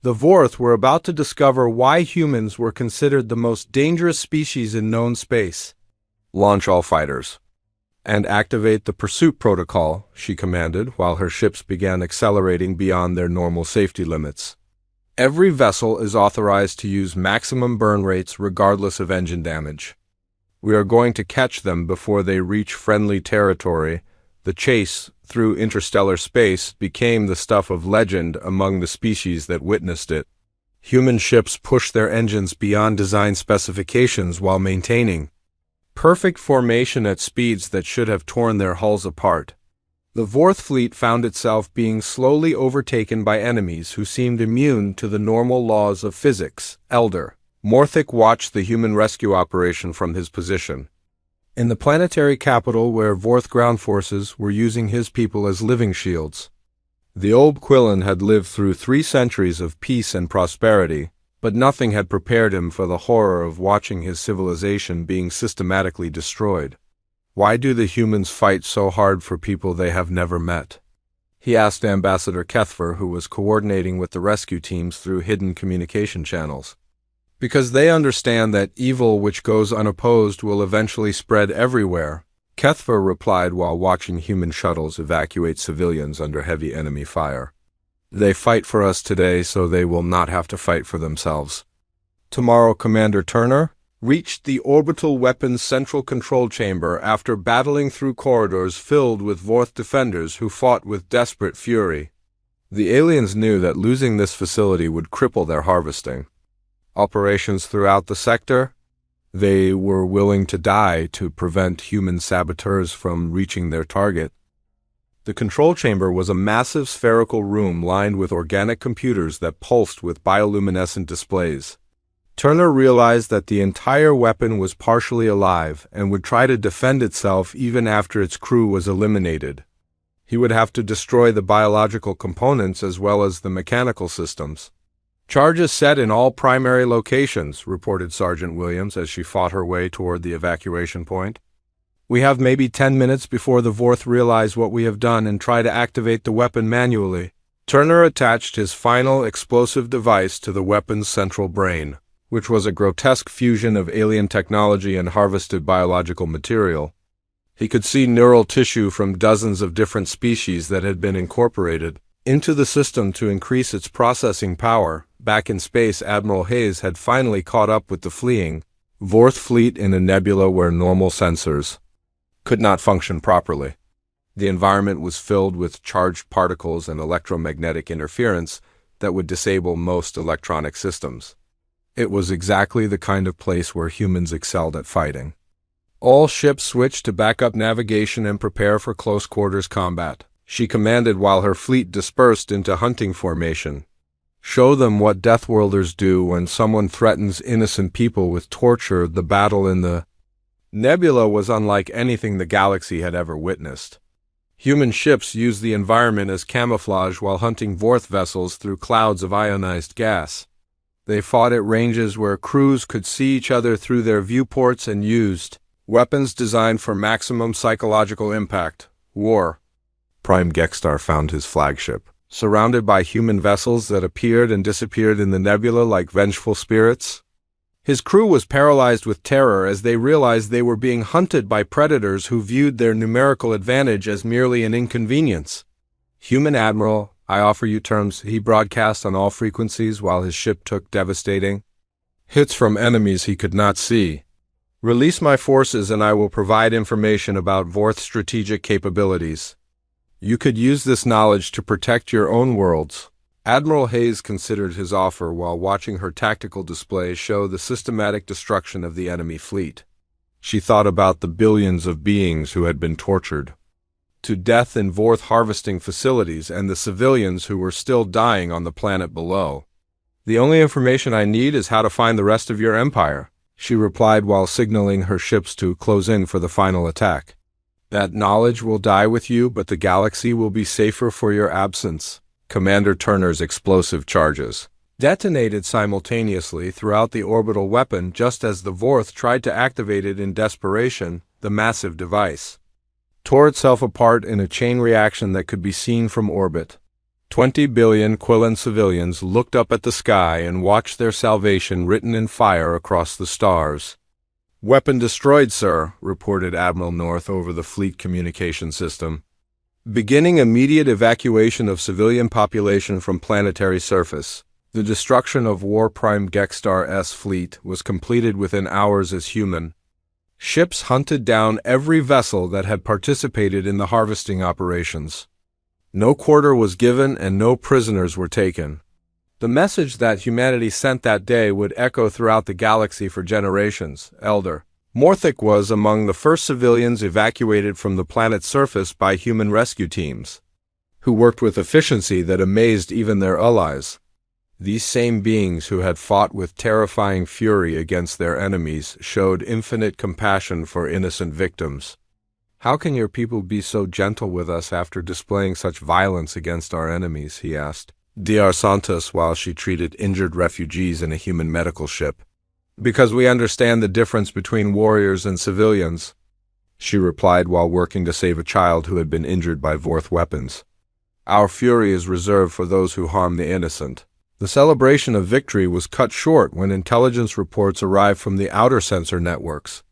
The Vorth were about to discover why humans were considered the most dangerous species in known space. "Launch all fighters and activate the pursuit protocol," she commanded, while her ships began accelerating beyond their normal safety limits. "Every vessel is authorized to use maximum burn rates regardless of engine damage. We are going to catch them before they reach friendly territory." The chase through interstellar space became the stuff of legend among the species that witnessed it. Human ships pushed their engines beyond design specifications while maintaining perfect formation at speeds that should have torn their hulls apart. The Vorth fleet found itself being slowly overtaken by enemies who seemed immune to the normal laws of physics. Elder Morthic watched the human rescue operation from his position in the planetary capital, where Vorth ground forces were using his people as living shields. The old Quillen had lived through 3 centuries of peace and prosperity, but nothing had prepared him for the horror of watching his civilization being systematically destroyed. "Why do the humans fight so hard for people they have never met?" he asked Ambassador Kethver, who was coordinating with the rescue teams through hidden communication channels. "Because they understand that evil which goes unopposed will eventually spread everywhere," Kethver replied while watching human shuttles evacuate civilians under heavy enemy fire. "They fight for us today so they will not have to fight for themselves." Tomorrow, Commander Turner reached the orbital weapons central control chamber after battling through corridors filled with Vorth defenders who fought with desperate fury. The aliens knew that losing this facility would cripple their harvesting operations throughout the sector. They were willing to die to prevent human saboteurs from reaching their target. The control chamber was a massive spherical room lined with organic computers that pulsed with bioluminescent displays. Turner realized that the entire weapon was partially alive and would try to defend itself even after its crew was eliminated. He would have to destroy the biological components as well as the mechanical systems. "Charges set in all primary locations," reported Sergeant Williams as she fought her way toward the evacuation point. "We have maybe 10 minutes before the Vorth realize what we have done and try to activate the weapon manually." Turner attached his final explosive device to the weapon's central brain, which was a grotesque fusion of alien technology and harvested biological material. He could see neural tissue from dozens of different species that had been incorporated into the system to increase its processing power. Back in space, Admiral Hayes had finally caught up with the fleeing Vorth fleet in a nebula where normal sensors could not function properly. The environment was filled with charged particles and electromagnetic interference that would disable most electronic systems. It was exactly the kind of place where humans excelled at fighting. All ships switched to backup navigation and prepare for close-quarters combat, she commanded while her fleet dispersed into hunting formation. Show them what Deathworlders do when someone threatens innocent people with torture. The battle in the nebula was unlike anything the galaxy had ever witnessed. Human ships used the environment as camouflage while hunting Vorth vessels through clouds of ionized gas. They fought at ranges where crews could see each other through their viewports and used weapons designed for maximum psychological impact. War. Prime Gextar found his flagship surrounded by human vessels that appeared and disappeared in the nebula like vengeful spirits. His crew was paralyzed with terror as they realized they were being hunted by predators who viewed their numerical advantage as merely an inconvenience. "Human Admiral, I offer you terms," he broadcast on all frequencies while his ship took devastating hits from enemies he could not see. "Release my forces and I will provide information about Vorth's strategic capabilities. You could use this knowledge to protect your own worlds." Admiral Hayes considered his offer while watching her tactical display show the systematic destruction of the enemy fleet. She thought about the billions of beings who had been tortured to death in Vorth harvesting facilities and the civilians who were still dying on the planet below. "The only information I need is how to find the rest of your empire," she replied while signaling her ships to close in for the final attack. "That knowledge will die with you, but the galaxy will be safer for your absence." Commander Turner's explosive charges detonated simultaneously throughout the orbital weapon just as the Vorth tried to activate it in desperation. The massive device tore itself apart in a chain reaction that could be seen from orbit. 20 billion Quillen civilians looked up at the sky and watched their salvation written in fire across the stars. "Weapon destroyed, sir," reported Admiral North over the fleet communication system. "Beginning immediate evacuation of civilian population from planetary surface." The destruction of War Prime Gextar-S fleet was completed within hours as human ships hunted down every vessel that had participated in the harvesting operations. No quarter was given and no prisoners were taken. The message that humanity sent that day would echo throughout the galaxy for generations. Elder Morthic was among the first civilians evacuated from the planet's surface by human rescue teams, who worked with efficiency that amazed even their allies. These same beings who had fought with terrifying fury against their enemies showed infinite compassion for innocent victims. "How can your people be so gentle with us after displaying such violence against our enemies?" he asked Dr. Santos while she treated injured refugees in a human medical ship. "Because we understand the difference between warriors and civilians," she replied while working to save a child who had been injured by Vorth weapons. "Our fury is reserved for those who harm the innocent." The celebration of victory was cut short when intelligence reports arrived from the outer sensor networks.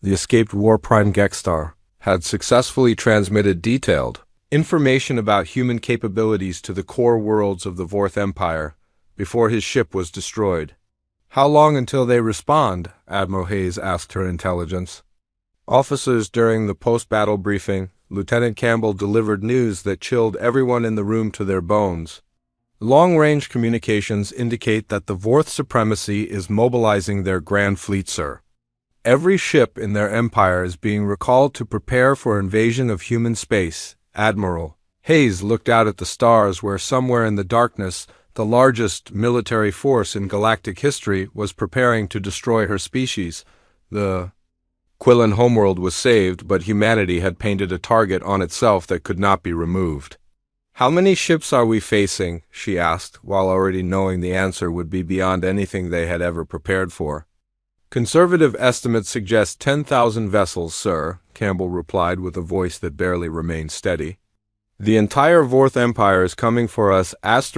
The escaped War Prime Gextar had successfully transmitted detailed information about human capabilities to the core worlds of the Vorth Empire before his ship was destroyed. "How long until they respond?" Admiral Hayes asked her intelligence officers during the post-battle briefing. Lieutenant Campbell delivered news that chilled everyone in the room to their bones. "Long-range communications indicate that the Vorth supremacy is mobilizing their grand fleet, sir. Every ship in their empire is being recalled to prepare for invasion of human space." Admiral Hayes looked out at the stars where somewhere in the darkness the largest military force in galactic history was preparing to destroy her species. The Quillen homeworld was saved, but humanity had painted a target on itself that could not be removed. "How many ships are we facing?" she asked, while already knowing the answer would be beyond anything they had ever prepared for. "Conservative estimates suggest 10,000 vessels, sir," Campbell replied with a voice that barely remained steady. "The entire Vorth Empire is coming for us, *******.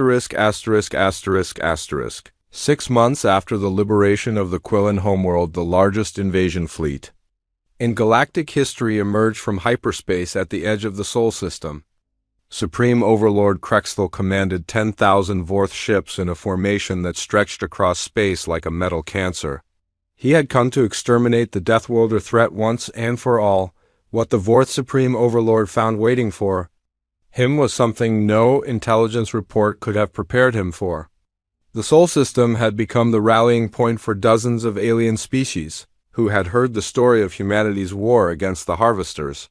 6 months after the liberation of the Quillen homeworld, the largest invasion fleet in galactic history emerged from hyperspace at the edge of the Sol system. Supreme Overlord Krexthel commanded 10,000 Vorth ships in a formation that stretched across space like a metal cancer. He had come to exterminate the Deathworlder threat once and for all. What the Vorth Supreme Overlord found waiting for him was something no intelligence report could have prepared him for. The Sol system had become the rallying point for dozens of alien species who had heard the story of humanity's war against the Harvesters.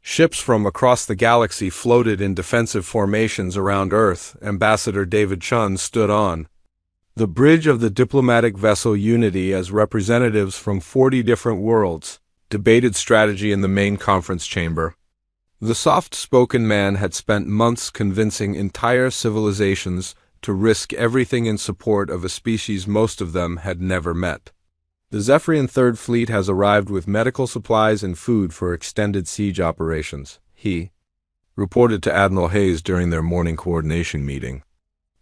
Ships from across the galaxy floated in defensive formations around Earth. Ambassador David Chun stood on the bridge of the diplomatic vessel Unity as representatives from 40 different worlds debated strategy in the main conference chamber. The soft-spoken man had spent months convincing entire civilizations to risk everything in support of a species most of them had never met. The Zephyrian Third Fleet has arrived with medical supplies and food for extended siege operations, he reported to Admiral Hayes during their morning coordination meeting.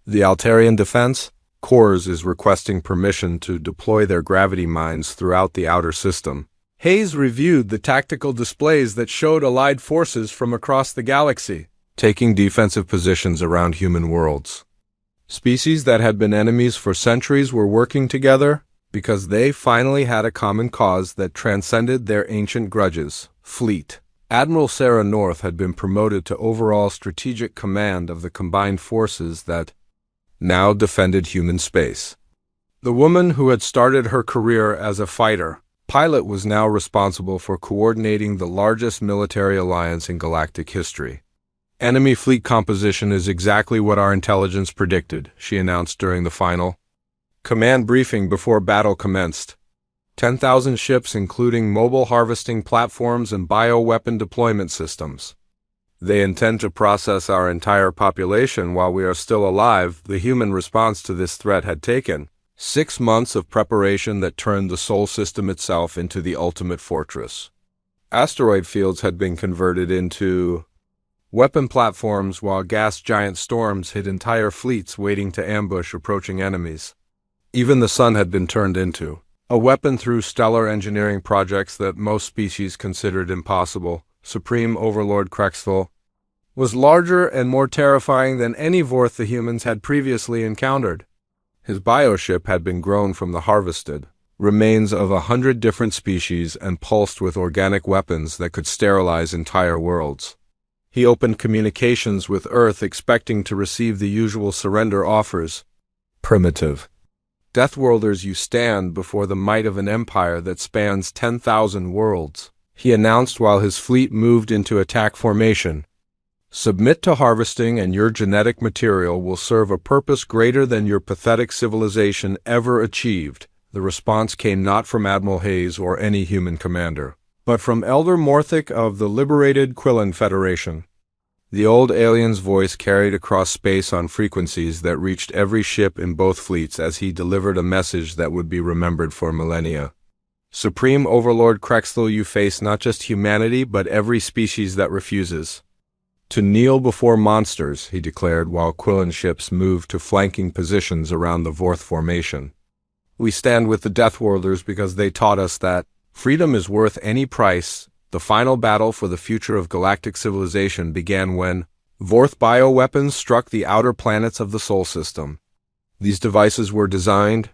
The Altarian Defense Corps is requesting permission to deploy their gravity mines throughout the outer system. Hayes reviewed the tactical displays that showed allied forces from across the galaxy, taking defensive positions around human worlds. Species that had been enemies for centuries were working together because they finally had a common cause that transcended their ancient grudges. Fleet. Admiral Sarah North had been promoted to overall strategic command of the combined forces that now defended human space. The woman who had started her career as a fighter pilot was now responsible for coordinating the largest military alliance in galactic history. Enemy fleet composition is exactly what our intelligence predicted, she announced during the final command briefing before battle commenced. 10,000 ships including mobile harvesting platforms and bioweapon deployment systems. They intend to process our entire population while we are still alive. The human response to this threat had taken 6 months of preparation that turned the Sol system itself into the ultimate fortress. Asteroid fields had been converted into weapon platforms while gas giant storms hid entire fleets waiting to ambush approaching enemies. Even the sun had been turned into a weapon through stellar engineering projects that most species considered impossible. Supreme Overlord Krexthel was larger and more terrifying than any Vorth the humans had previously encountered. His bioship had been grown from the harvested remains of 100 different species and pulsed with organic weapons that could sterilize entire worlds. He opened communications with Earth expecting to receive the usual surrender offers. Primitive. Deathworlders, you stand before the might of an empire that spans 10,000 worlds, he announced while his fleet moved into attack formation. Submit to harvesting and your genetic material will serve a purpose greater than your pathetic civilization ever achieved. The response came not from Admiral Hayes or any human commander, but from Elder Morthic of the liberated Quillen Federation. The old alien's voice carried across space on frequencies that reached every ship in both fleets as he delivered a message that would be remembered for millennia. Supreme Overlord Krexthel, you face not just humanity but every species that refuses to kneel before monsters, he declared while Quillen ships moved to flanking positions around the Vorth formation. We stand with the Deathworlders because they taught us that freedom is worth any price. The final battle for the future of galactic civilization began when Vorth bioweapons struck the outer planets of the Sol system. These devices were designed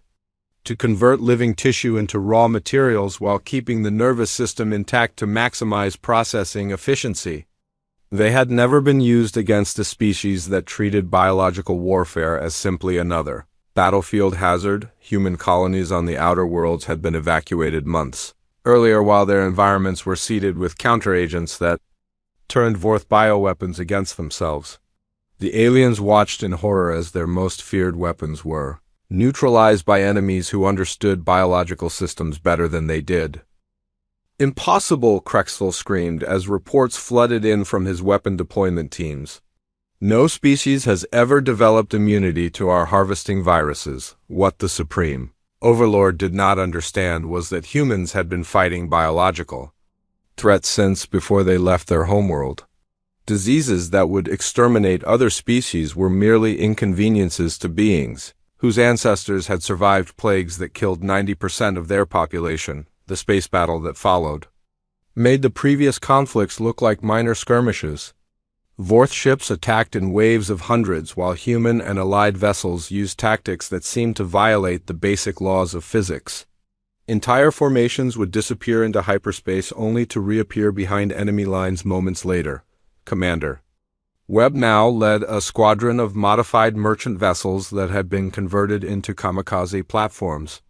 to convert living tissue into raw materials while keeping the nervous system intact to maximize processing efficiency. They had never been used against a species that treated biological warfare as simply another battlefield hazard. Human colonies on the outer worlds had been evacuated months earlier while their environments were seeded with counteragents that turned Vorth bioweapons against themselves. The aliens watched in horror as their most feared weapons were neutralized by enemies who understood biological systems better than they did. Impossible, Krexthel screamed as reports flooded in from his weapon deployment teams. No species has ever developed immunity to our harvesting viruses. What the Supreme Overlord did not understand was that humans had been fighting biological threats since before they left their homeworld. Diseases that would exterminate other species were merely inconveniences to beings whose ancestors had survived plagues that killed 90% of their population. The space battle that followed made the previous conflicts look like minor skirmishes. Vorth ships attacked in waves of hundreds, while human and allied vessels used tactics that seemed to violate the basic laws of physics. Entire formations would disappear into hyperspace only to reappear behind enemy lines moments later. Commander Webb now led a squadron of modified merchant vessels that had been converted into kamikaze platforms.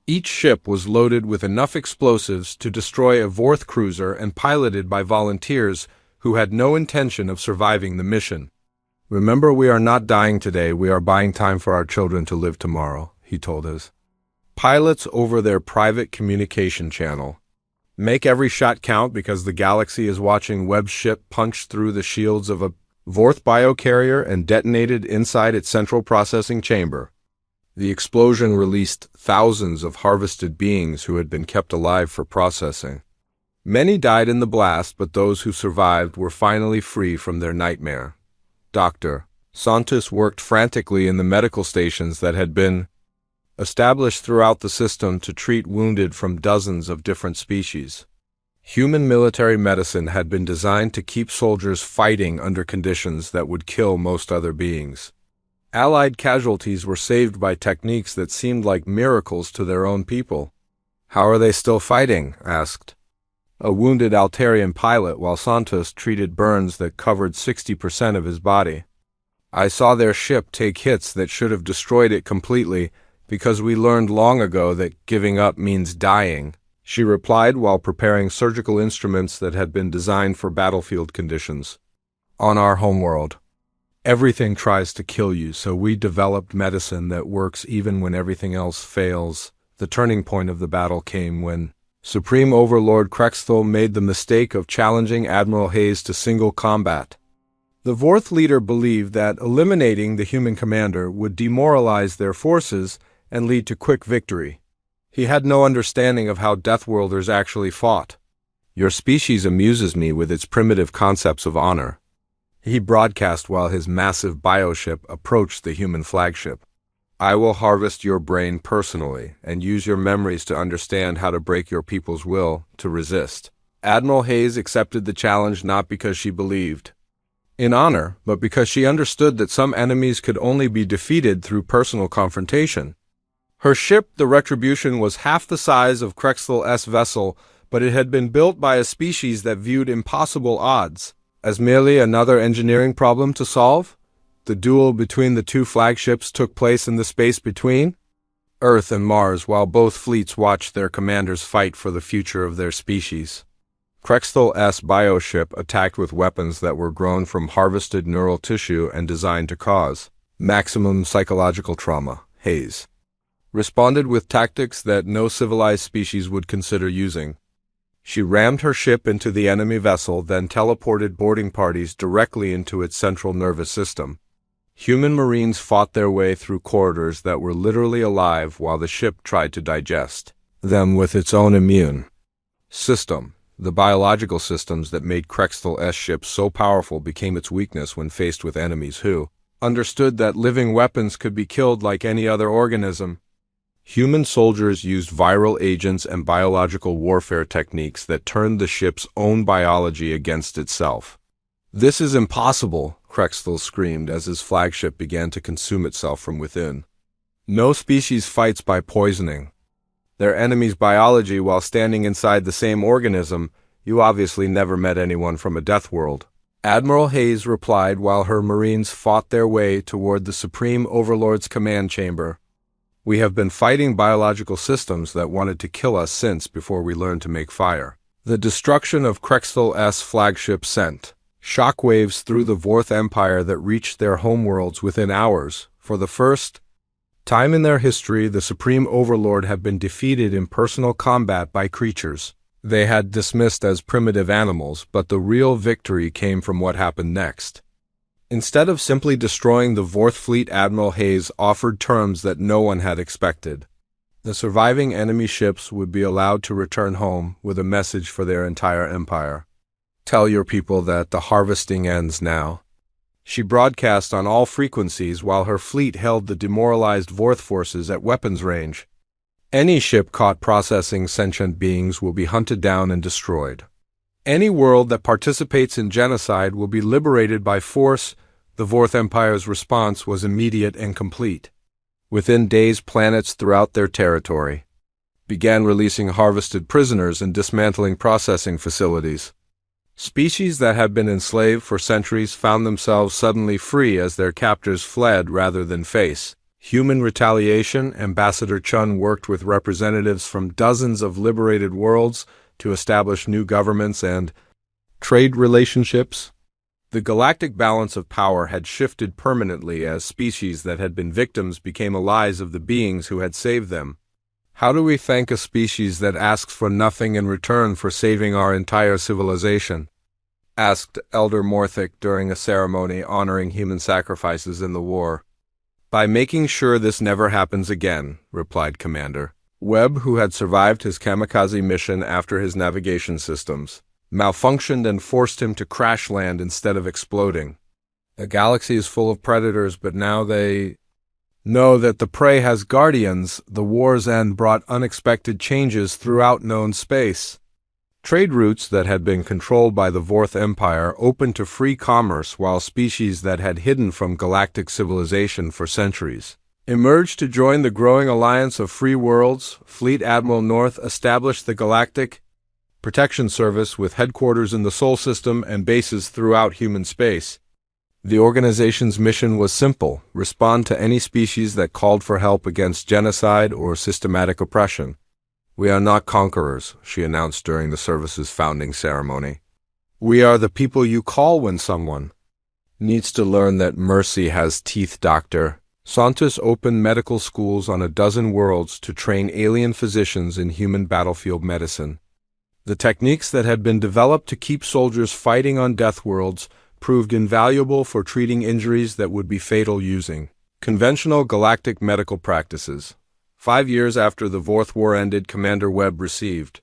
Each ship was loaded with enough explosives to destroy a Vorth cruiser and piloted by volunteers who had no intention of surviving the mission. "Remember, we are not dying today, we are buying time for our children to live tomorrow," he told us. Pilots over their private communication channel. "Make every shot count because the galaxy is watching." Webb's ship punched through the shields of a Vorth biocarrier and detonated inside its central processing chamber. The explosion released thousands of harvested beings who had been kept alive for processing. Many died in the blast, but those who survived were finally free from their nightmare. Dr. Santos worked frantically in the medical stations that had been established throughout the system to treat wounded from dozens of different species. Human military medicine had been designed to keep soldiers fighting under conditions that would kill most other beings. Allied casualties were saved by techniques that seemed like miracles to their own people. "How are they still fighting?" asked a wounded Altarian pilot while Santos treated burns that covered 60% of his body. "I saw their ship take hits that should have destroyed it completely because we learned long ago that giving up means dying," she replied while preparing surgical instruments that had been designed for battlefield conditions. "On our homeworld, everything tries to kill you, so we developed medicine that works even when everything else fails." The turning point of the battle came when Supreme Overlord Krexthel made the mistake of challenging Admiral Hayes to single combat. The Vorth leader believed that eliminating the human commander would demoralize their forces and lead to quick victory. He had no understanding of how Deathworlders actually fought. "Your species amuses me with its primitive concepts of honor," he broadcast while his massive bioship approached the human flagship. "I will harvest your brain personally and use your memories to understand how to break your people's will to resist." Admiral Hayes accepted the challenge not because she believed in honor, but because she understood that some enemies could only be defeated through personal confrontation. Her ship, the Retribution, was half the size of Krexthel's vessel, but it had been built by a species that viewed impossible odds as merely another engineering problem to solve. The duel between the two flagships took place in the space between Earth and Mars, while both fleets watched their commanders fight for the future of their species. Krexthel's bioship attacked with weapons that were grown from harvested neural tissue and designed to cause maximum psychological trauma. Hayes responded with tactics that no civilized species would consider using. She rammed her ship into the enemy vessel, then teleported boarding parties directly into its central nervous system. Human Marines fought their way through corridors that were literally alive while the ship tried to digest them with its own immune system. The biological systems that made Krexthel's ship so powerful became its weakness when faced with enemies who understood that living weapons could be killed like any other organism. Human soldiers used viral agents and biological warfare techniques that turned the ship's own biology against itself. "This is impossible," Krexthel screamed as his flagship began to consume itself from within. "No species fights by poisoning their enemy's biology while standing inside the same organism. You obviously never met anyone from a death world." Admiral Hayes replied while her Marines fought their way toward the Supreme Overlord's command chamber. "We have been fighting biological systems that wanted to kill us since before we learned to make fire." The destruction of Krexthel's flagship sent shockwaves through the Vorth Empire that reached their homeworlds within hours. For the first time in their history, the Supreme Overlord had been defeated in personal combat by creatures they had dismissed as primitive animals, but the real victory came from what happened next. Instead of simply destroying the Vorth fleet, Admiral Hayes offered terms that no one had expected. The surviving enemy ships would be allowed to return home with a message for their entire empire. "Tell your people that the harvesting ends now." She broadcast on all frequencies while her fleet held the demoralized Vorth forces at weapons range. "Any ship caught processing sentient beings will be hunted down and destroyed." Any world that participates in genocide will be liberated by force. The Fourth Empire's response was immediate and complete. Within days, planets throughout their territory began releasing harvested prisoners and dismantling processing facilities. Species that had been enslaved for centuries found themselves suddenly free as their captors fled rather than face human retaliation. Ambassador Chun worked with representatives from dozens of liberated worlds to establish new governments and trade relationships. The galactic balance of power had shifted permanently as species that had been victims became allies of the beings who had saved them. How do we thank a species that asks for nothing in return for saving our entire civilization? Asked Elder Morthic during a ceremony honoring human sacrifices in the war. By making sure this never happens again, replied Commander Webb, who had survived his kamikaze mission after his navigation systems malfunctioned and forced him to crash land instead of exploding. The galaxy is full of predators, but now they know that the prey has guardians. The war's end brought unexpected changes throughout known space. Trade routes that had been controlled by the Fourth Empire opened to free commerce, while species that had hidden from galactic civilization for centuries emerged to join the growing alliance of free worlds. Fleet Admiral North established the Galactic Protection Service with headquarters in the Sol System and bases throughout human space. The organization's mission was simple: respond to any species that called for help against genocide or systematic oppression. We are not conquerors, she announced during the service's founding ceremony. We are the people you call when someone needs to learn that mercy has teeth, Doctor. Santos opened medical schools on a dozen worlds to train alien physicians in human battlefield medicine. The techniques that had been developed to keep soldiers fighting on Deathworlds proved invaluable for treating injuries that would be fatal using conventional galactic medical practices. 5 years after the Fourth War ended, Commander Webb received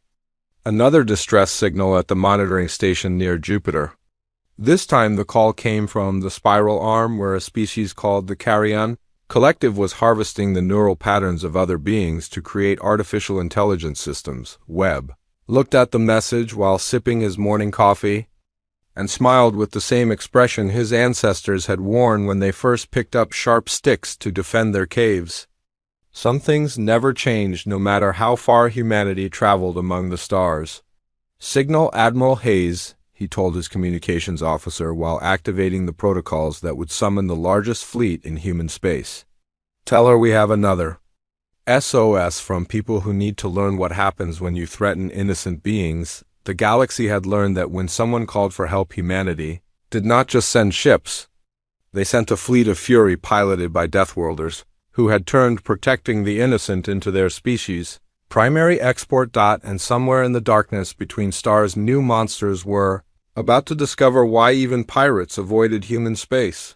another distress signal at the monitoring station near Jupiter. This time the call came from the Spiral Arm, where a species called the Carrion Collective was harvesting the neural patterns of other beings to create artificial intelligence systems. Webb looked at the message while sipping his morning coffee and smiled with the same expression his ancestors had worn when they first picked up sharp sticks to defend their caves. Some things never changed, no matter how far humanity traveled among the stars. Signal Admiral Hayes, he told his communications officer while activating the protocols that would summon the largest fleet in human space. Tell her we have another SOS from people who need to learn what happens when you threaten innocent beings. The galaxy had learned that when someone called for help, humanity did not just send ships. They sent a fleet of fury piloted by Deathworlders, who had turned protecting the innocent into their species' primary export. And somewhere in the darkness between stars, new monsters were about to discover why even pirates avoided human space.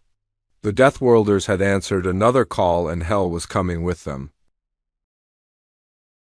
The Deathworlders had answered another call, and hell was coming with them.